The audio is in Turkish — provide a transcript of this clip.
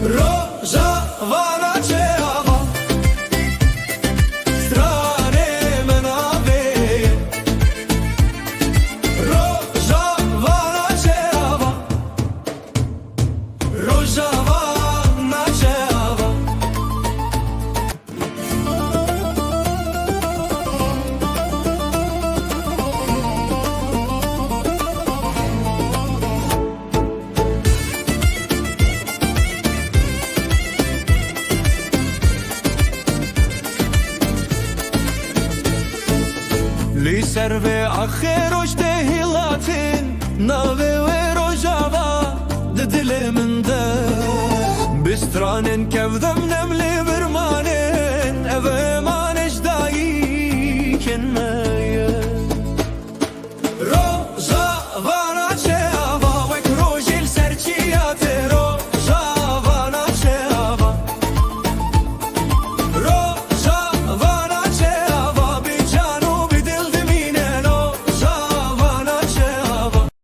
Rojavana çeva strane menave Rojavana çeva Rojavana çeva Li serve axiroş dehilatin Nave ve rojava de diliminde Bistranin kevdem nemli bir ma